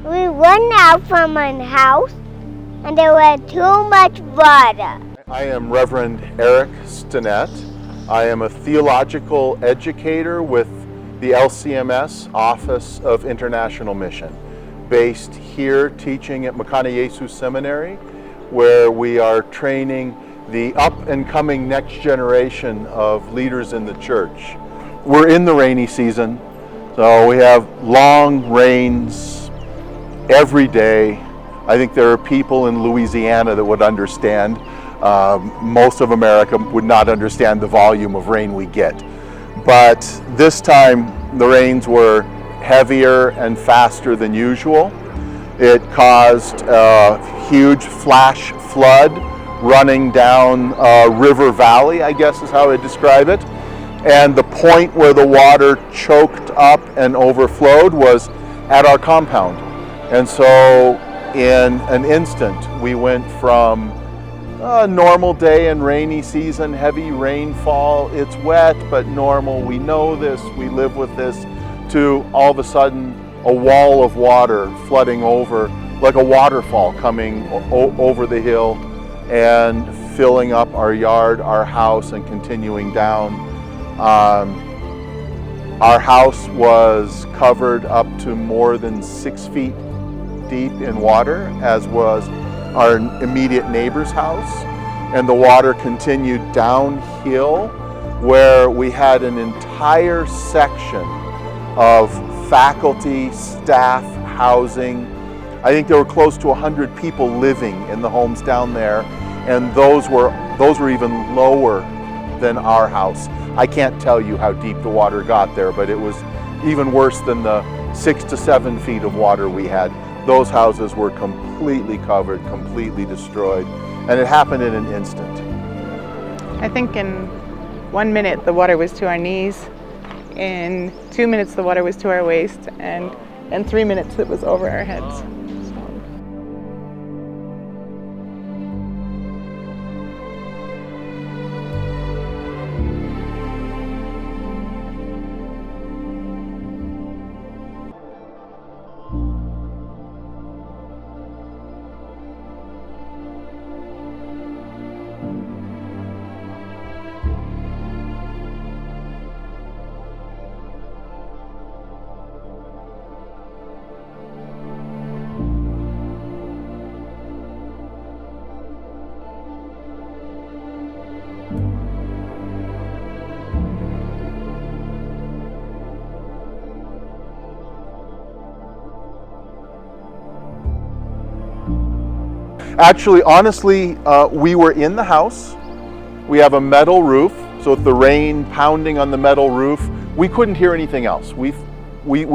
We went out from my house and there was too much water. I am Reverend Eric Stinnett. I am a theological educator with the LCMS Office of International Mission, based here teaching at Mekaneyesus Seminary, where we are training the up-and-coming next generation of leaders in the church. We're in the rainy season, so we have long rains every day. I think there are people in Louisiana that would understand. Most of America would not understand the volume of rain we get. But this time the rains were heavier and faster than usual. It caused a huge flash flood running down River Valley, I guess is how I describe it. And the point where the water choked up and overflowed was at our compound. And so in an instant, we went from a normal day and rainy season, heavy rainfall, it's wet but normal, we know this, we live with this, to all of a sudden a wall of water flooding over, like a waterfall coming over the hill and filling up our yard, our house, and continuing down. Our house was covered up to more than 6 feet deep in water, as was our immediate neighbor's house. And the water continued downhill, where we had an entire section of faculty, staff, housing. I think there were close to 100 people living in the homes down there, and those were even lower than our house. I can't tell you how deep the water got there, but it was even worse than the 6 to 7 feet of water we had. Those houses were completely covered, completely destroyed, and it happened in an instant. I think in 1 minute the water was to our knees, in 2 minutes the water was to our waist, and in 3 minutes it was over our heads. Actually, honestly, we were in the house. We have a metal roof, so with the rain pounding on the metal roof, we couldn't hear anything else. We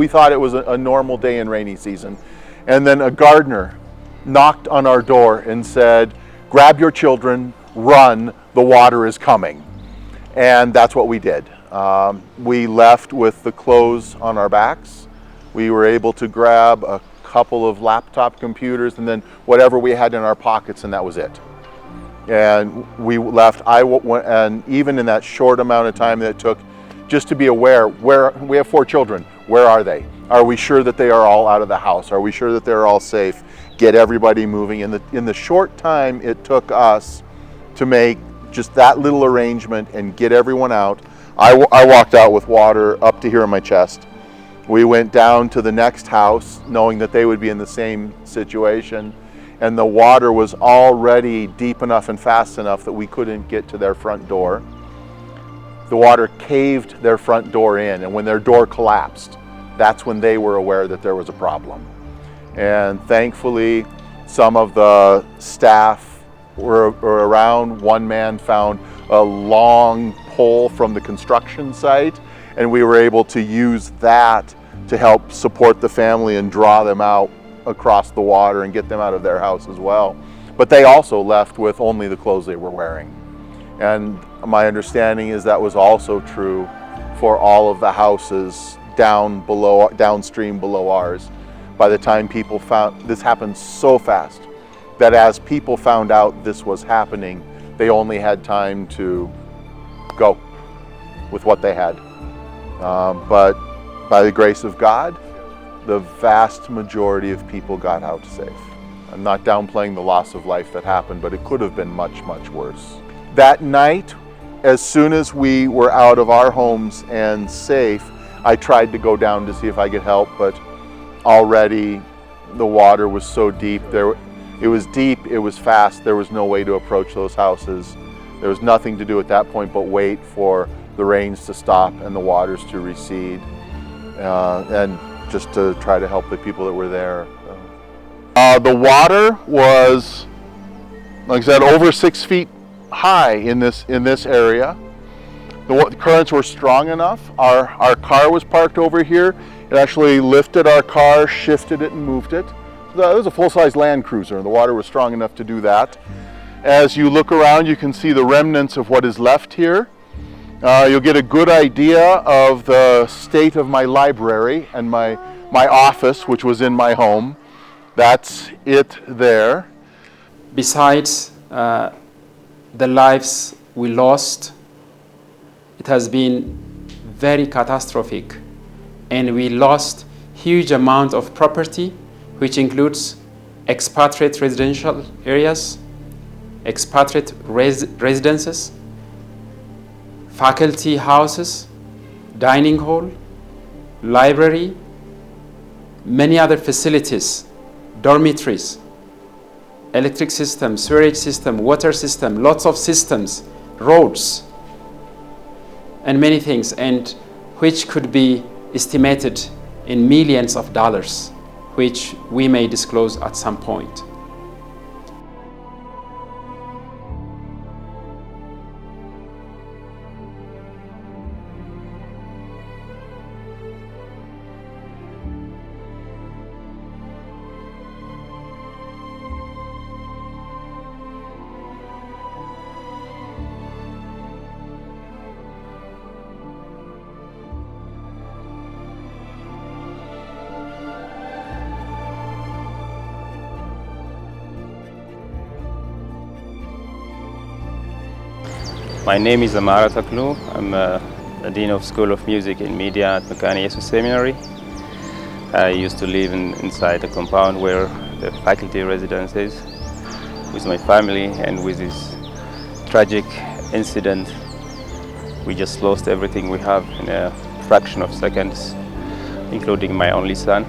thought it was a normal day in rainy season. And then a gardener knocked on our door and said, "Grab your children, run, the water is coming." And that's what we did. We left with the clothes on our backs. We were able to grab a couple of laptop computers and then whatever we had in our pockets, and that was it. And we left. And even in that short amount of time that it took, just to be aware, where we have 4 children, where are they? Are we sure that they are all out of the house? Are we sure that they're all safe? Get everybody moving. In the short time it took us to make just that little arrangement and get everyone out, I walked out with water up to here in my chest. We went down to the next house knowing that they would be in the same situation, and the water was already deep enough and fast enough that we couldn't get to their front door. The water caved their front door in, and when their door collapsed, that's when they were aware that there was a problem. And thankfully, some of the staff were around. One man found a long pole from the construction site, and we were able to use that to help support the family and draw them out across the water and get them out of their house as well. But they also left with only the clothes they were wearing. And my understanding is that was also true for all of the houses downstream below ours. By the time people found, this happened so fast that as people found out this was happening, they only had time to go with what they had. But by the grace of God, the vast majority of people got out safe. I'm not downplaying the loss of life that happened, but it could have been much, much worse. That night, as soon as we were out of our homes and safe, I tried to go down to see if I could help, but already the water was so deep. It was deep, it was fast, there was no way to approach those houses. There was nothing to do at that point but wait for the rains to stop and the waters to recede, and just to try to help the people that were there. The water was, like I said, over 6 feet high in this area. The currents were strong enough. Our car was parked over here. It actually lifted our car, shifted it, and moved it. It was a full-size Land Cruiser, and the water was strong enough to do that. As you look around, you can see the remnants of what is left here. You'll get a good idea of the state of my library and my office, which was in my home. That's it there. Besides the lives we lost, it has been very catastrophic, and we lost huge amount of property, which includes expatriate residential areas, expatriate residences, faculty houses, dining hall, library, many other facilities, dormitories, electric system, sewerage system, water system, lots of systems, roads, and many things, and which could be estimated in millions of dollars, which we may disclose at some point. My name is Amara Taklu. I'm the Dean of School of Music and Media at Mekaneyesus Seminary. I used to live inside a compound where the faculty residence is with my family, and with this tragic incident, we just lost everything we have in a fraction of seconds, including my only son.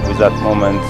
With that moment,